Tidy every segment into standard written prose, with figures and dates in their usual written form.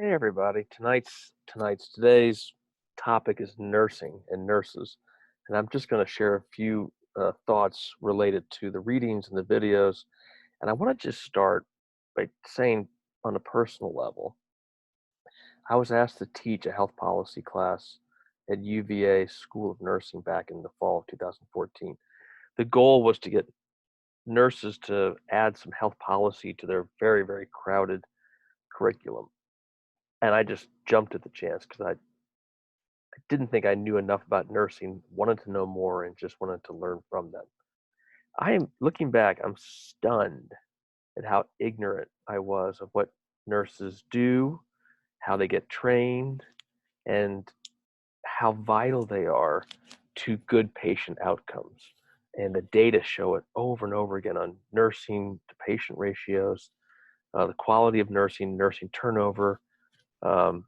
Hey everybody. Today's topic is nursing and nurses, and I'm just going to share a few thoughts related to the readings and the videos. And I want to just start by saying, on a personal level, I was asked to teach a health policy class at UVA School of Nursing back in the fall of 2014. The goal was to get nurses to add some health policy to their very, very crowded curriculum. And I just jumped at the chance because I didn't think I knew enough about nursing, wanted to know more, and just wanted to learn from them. I am looking back, I'm stunned at how ignorant I was of what nurses do, how they get trained, and how vital they are to good patient outcomes. And the data show it over and over again on nursing to patient ratios, the quality of nursing, nursing turnover. Um,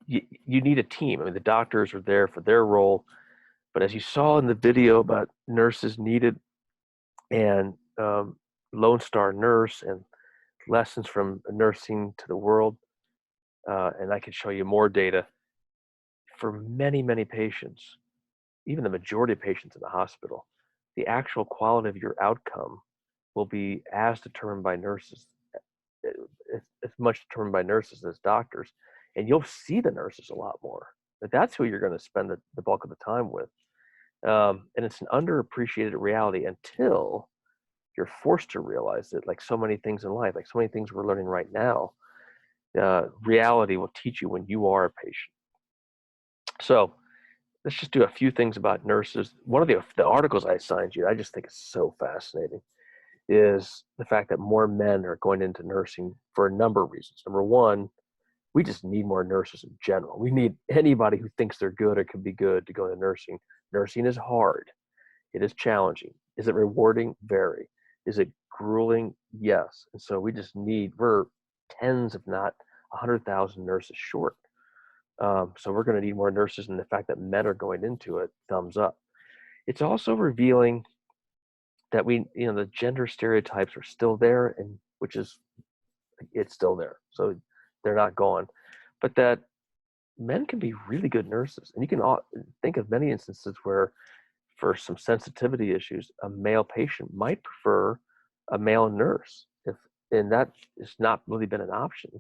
you need a team. I mean, the doctors are there for their role. But as you saw in the video about nurses needed and Lone Star Nurse and lessons from nursing to the world, and I could show you more data for many, many patients, even the majority of patients in the hospital, the actual quality of your outcome will be as determined by nurses, as much determined by nurses as doctors. And you'll see the nurses a lot more. But that's who you're going to spend the bulk of the time with. And it's an underappreciated reality until you're forced to realize it, like so many things in life, like so many things we're learning right now. Reality will teach you when you are a patient. So let's just do a few things about nurses. One of the articles I assigned you, I just think is so fascinating, is the fact that more men are going into nursing for a number of reasons. Number one, we just need more nurses in general. We need anybody who thinks they're good or can be good to go into nursing. Nursing is hard. It is challenging. Is it rewarding? Very. Is it grueling? Yes. And so we're tens, if not 100,000 nurses short. So we're going to need more nurses, and the fact that men are going into it, thumbs up. It's also revealing that the gender stereotypes are still there, and it's still there. So they're not gone. But that men can be really good nurses. And you can think of many instances where, for some sensitivity issues, a male patient might prefer a male nurse, and that has not really been an option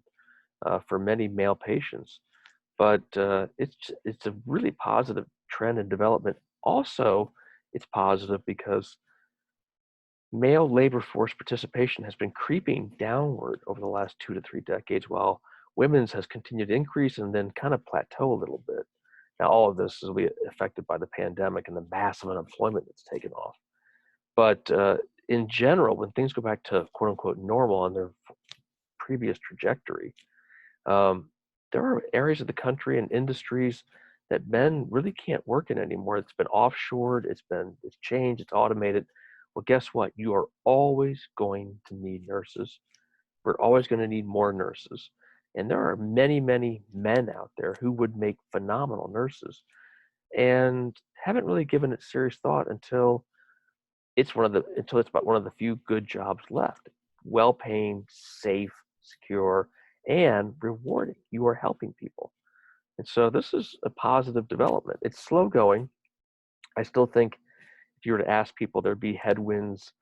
for many male patients. But it's a really positive trend and development. Also, it's positive because male labor force participation has been creeping downward over the last 2 to 3 decades, while women's has continued to increase and then kind of plateau a little bit. Now, all of this is affected by the pandemic and the massive unemployment that's taken off. But in general, when things go back to quote unquote normal on their previous trajectory, um, there are areas of the country and industries that men really can't work in anymore. It's been offshored, it's changed, it's automated. Well, guess what? You are always going to need nurses. We're always going to need more nurses. And there are many, many men out there who would make phenomenal nurses and haven't really given it serious thought until it's about one of the few good jobs left. Well paying, safe, secure, and rewarding. You are helping people. And so this is a positive development. It's slow going. I still think if you were to ask people, there'd be headwinds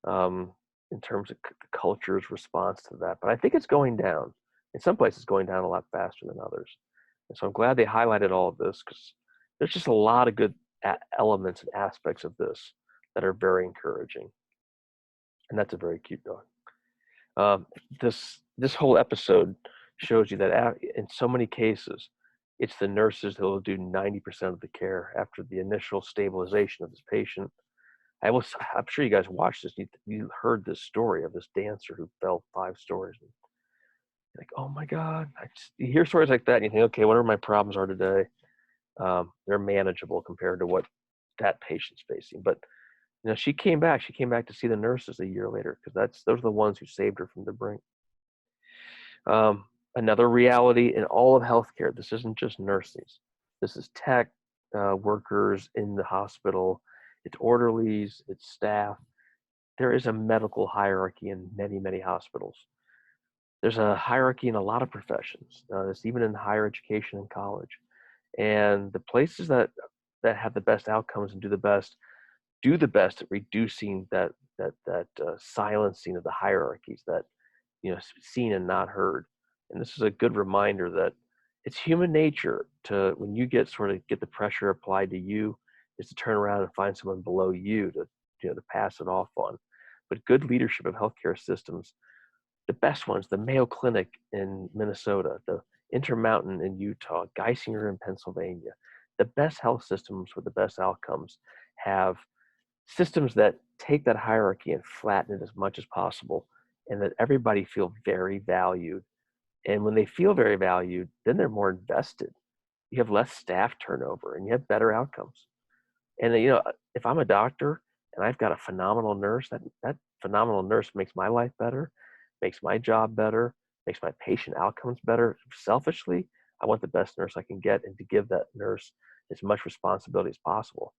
um, in terms of the culture's response to that. But I think it's going down. In some places, going down a lot faster than others. And so I'm glad they highlighted all of this because there's just a lot of good elements and aspects of this that are very encouraging. And that's a very cute dog. Um, this whole episode shows you that in so many cases, it's the nurses that will do 90% of the care after the initial stabilization of this patient. I'm sure you guys watched this. You heard this story of this dancer who fell 5 stories. And you're like, oh my God. You hear stories like that and you think, okay, whatever my problems are today, they're manageable compared to what that patient's facing. But she came back. She came back to see the nurses a year later because those are the ones who saved her from the brink. Um, Another reality in all of healthcare, this isn't just nurses. This is tech workers in the hospital. It's orderlies, it's staff. There is a medical hierarchy in many, many hospitals. There's a hierarchy in a lot of professions. It's even in higher education and college. And the places that have the best outcomes and do the best at reducing that silencing of the hierarchies that seen and not heard. And this is a good reminder that it's human nature to, when you get the pressure applied to you, is to turn around and find someone below you to pass it off on. But good leadership of healthcare systems, the best ones, the Mayo Clinic in Minnesota, the Intermountain in Utah, Geisinger in Pennsylvania, the best health systems with the best outcomes have systems that take that hierarchy and flatten it as much as possible, and that everybody feel very valued. And when they feel very valued, then they're more invested. You have less staff turnover and you have better outcomes. And if I'm a doctor and I've got a phenomenal nurse, that phenomenal nurse makes my life better, makes my job better, makes my patient outcomes better. Selfishly, I want the best nurse I can get, and to give that nurse as much responsibility as possible,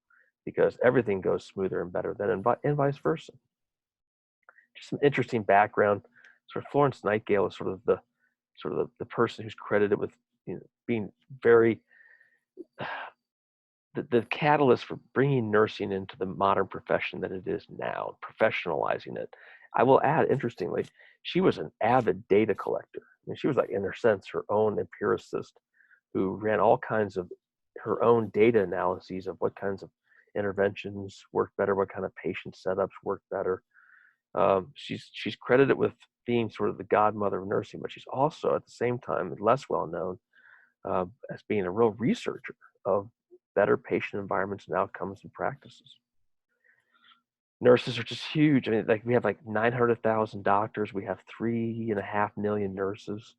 because everything goes smoother and better then, and vice versa. Just some interesting background. Sort of Florence Nightingale is sort of the person who's credited with being very the catalyst for bringing nursing into the modern profession that it is now, professionalizing it. I will add, interestingly, she was an avid data collector. I mean, she was like, in her sense, her own empiricist who ran all kinds of her own data analyses of what kinds of interventions work better, what kind of patient setups work better. She's credited with being sort of the godmother of nursing, but she's also at the same time less well known as being a real researcher of better patient environments and outcomes and practices. Nurses are just huge. I mean, like, we have like 900,000 doctors. We have 3.5 million nurses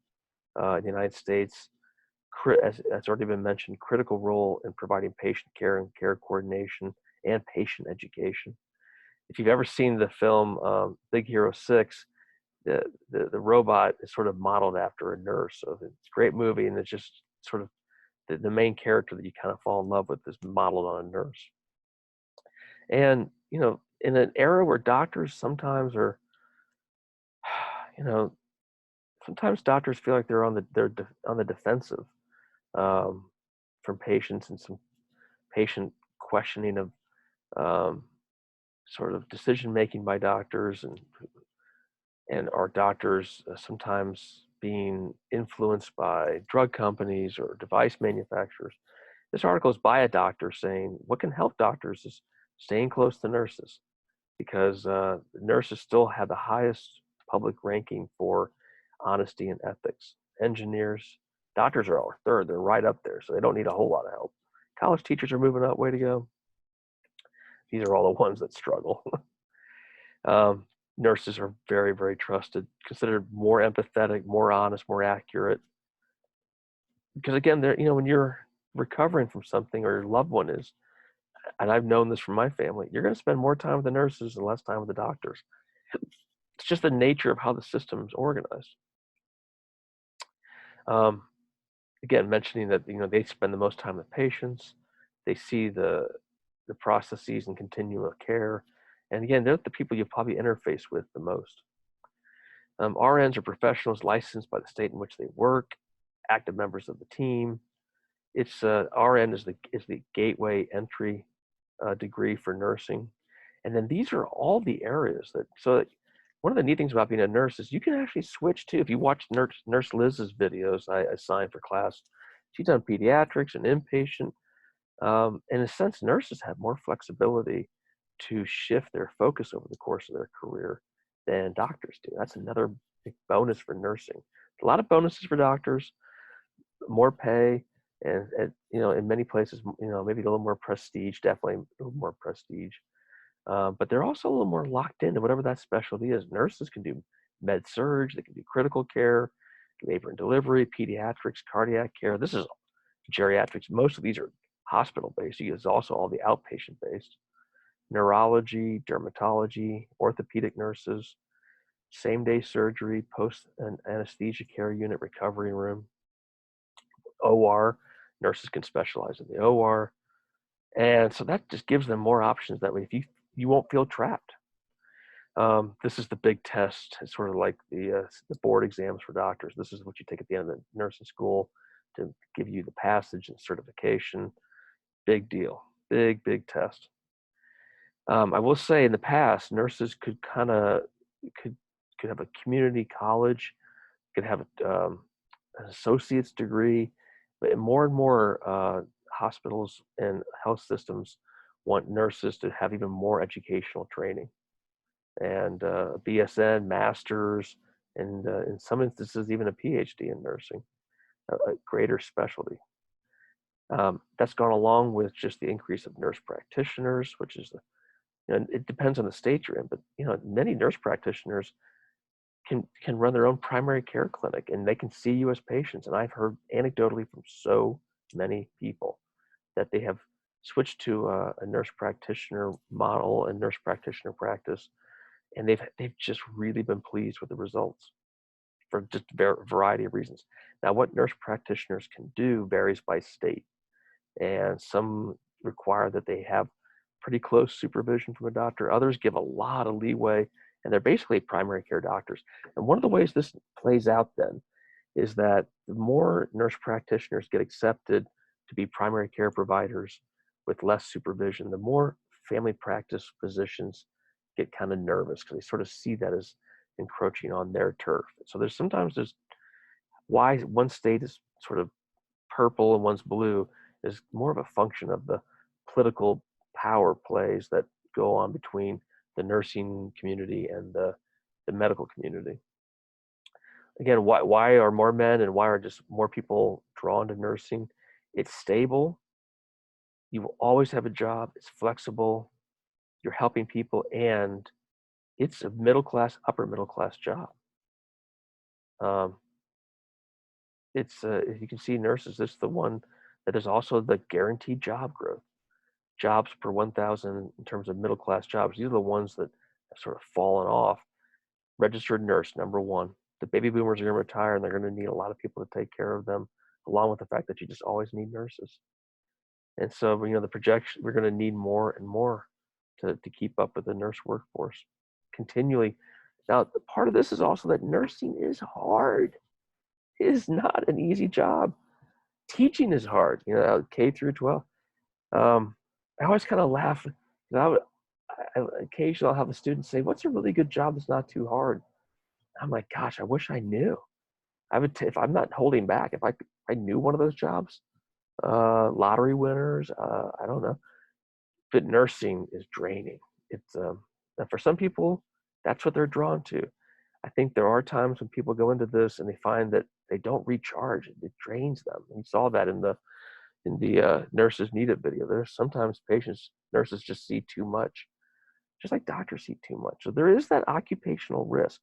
in the United States. As already been mentioned, critical role in providing patient care and care coordination and patient education. If you've ever seen the film Big Hero 6, the robot is sort of modeled after a nurse. So it's a great movie, and it's just sort of the main character that you kind of fall in love with is modeled on a nurse. And in an era where doctors sometimes are, sometimes doctors feel like they're on the defensive from patients, and some patient questioning of sort of decision making by doctors, and our doctors sometimes being influenced by drug companies or device manufacturers. This article is by a doctor saying what can help doctors is staying close to nurses, because nurses still have the highest public ranking for honesty and ethics. Engineers, doctors are all third. They're right up there, so they don't need a whole lot of help. College teachers are moving up. Way to go. These are all the ones that struggle. Nurses are very, very trusted, considered more empathetic, more honest, more accurate. Because again, when you're recovering from something, or your loved one is, and I've known this from my family, you're going to spend more time with the nurses and less time with the doctors. It's just the nature of how the system is organized. Again, mentioning that they spend the most time with patients, they see the processes and continuum of care, and again, they're the people you probably interface with the most. RNs are professionals licensed by the state in which they work, active members of the team. It's RN is the gateway entry degree for nursing, and then these are all the areas that. One of the neat things about being a nurse is you can actually switch to. If you watch Nurse Liz's videos, I assigned for class, she's done pediatrics and inpatient. In a sense, nurses have more flexibility to shift their focus over the course of their career than doctors do. That's another big bonus for nursing. A lot of bonuses for doctors, more pay, and in many places, maybe a little more prestige, definitely a little more prestige. But they're also a little more locked into whatever that specialty is. Nurses can do med surg, they can do critical care, labor and delivery, pediatrics, cardiac care. This is geriatrics. Most of these are hospital based. It's also all the outpatient based. Neurology, dermatology, orthopedic nurses, same day surgery, post anesthesia care unit, recovery room, OR. Nurses can specialize in the OR. And so that just gives them more options. That way, if you won't feel trapped. This is the big test. It's sort of like the board exams for doctors. This is what you take at the end of the nursing school to give you the passage and certification. Big deal. Big test. I will say in the past, nurses could could have a community college, could have an associate's degree, but more and more hospitals and health systems want nurses to have even more educational training and BSN, masters, and in some instances even a PhD in nursing, a greater specialty. That's gone along with just the increase of nurse practitioners, which is, and it depends on the state you're in, but many nurse practitioners can run their own primary care clinic and they can see you as patients. And I've heard anecdotally from so many people that they have switched to a nurse practitioner model and nurse practitioner practice, and they've just really been pleased with the results for just a variety of reasons. Now, what nurse practitioners can do varies by state, and some require that they have pretty close supervision from a doctor. Others give a lot of leeway, and they're basically primary care doctors. And one of the ways this plays out then is that the more nurse practitioners get accepted to be primary care providers with less supervision, the more family practice physicians get kind of nervous because they sort of see that as encroaching on their turf. So there's why one state is sort of purple and one's blue is more of a function of the political power plays that go on between the nursing community and the medical community. Again, why are more men and why are just more people drawn to nursing? It's stable. You will always have a job. It's flexible. You're helping people, and it's a middle class, upper middle class job. Um, it's you can see nurses. It's the one that is also the guaranteed job growth. Jobs per 1,000 in terms of middle class jobs. These are the ones that have sort of fallen off. Registered nurse, number one. The baby boomers are going to retire, and they're going to need a lot of people to take care of them, along with the fact that you just always need nurses. And so, the projection, we're going to need more and more to keep up with the nurse workforce continually. Now, part of this is also that nursing is hard. It is not an easy job. Teaching is hard, K through 12. I always kind of laugh. Occasionally I'll have the students say, "What's a really good job that's not too hard?" I'm like, "Gosh, I wish I knew." I would, if I'm not holding back, if I knew one of those jobs, lottery winners, I don't know. But nursing is draining. It's for some people, that's what they're drawn to. I think there are times when people go into this and they find that they don't recharge. It drains them. And you saw that in the nurses needed video. There's sometimes nurses just see too much, just like doctors see too much. So there is that occupational risk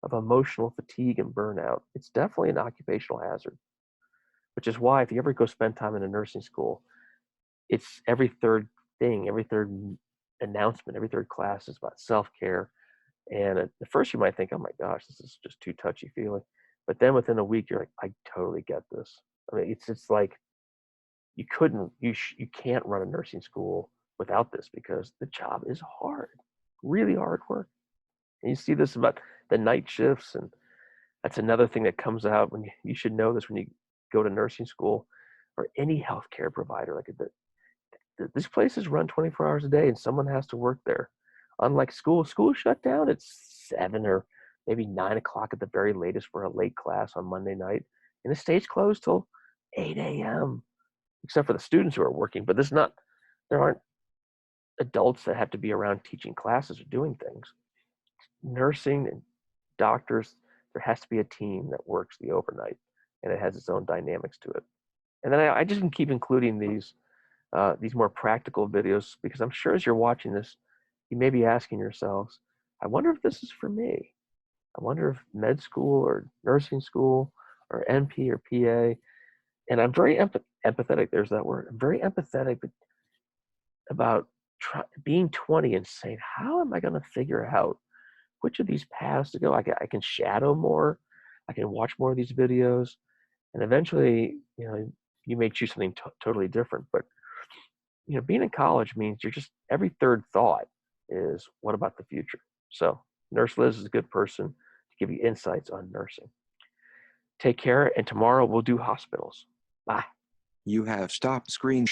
of emotional fatigue and burnout. It's definitely an occupational hazard, which is why if you ever go spend time in a nursing school, it's every third thing, every third announcement, every third class is about self-care. And at first you might think, oh my gosh, this is just too touchy-feely. But then within a week, you're like, I totally get this. I mean, it's like you can't run a nursing school without this because the job is hard, really hard work. And you see this about the night shifts, and that's another thing that comes out when you should know this when you go to nursing school or any healthcare provider. Like these places run 24 hours a day, and someone has to work there. Unlike school shut down at 7 or maybe 9 o'clock at the very latest for a late class on Monday night, and the state's closed till 8 a.m. except for the students who are working. But there aren't adults that have to be around teaching classes or doing things. Nursing and doctors, there has to be a team that works the overnight, and it has its own dynamics to it. And then I just keep including these more practical videos because I'm sure as you're watching this, you may be asking yourselves, I wonder if this is for me. I wonder if med school or nursing school or NP or PA. And I'm very empathetic. There's that word. I'm very empathetic about being 20 and saying, how am I going to figure out which of these paths to go? I can shadow more. I can watch more of these videos. And eventually, you may choose something totally different. But, being in college means you're just every third thought is, what about the future? So Nurse Liz is a good person to give you insights on nursing. Take care, and tomorrow we'll do hospitals. Bye. You have stopped screen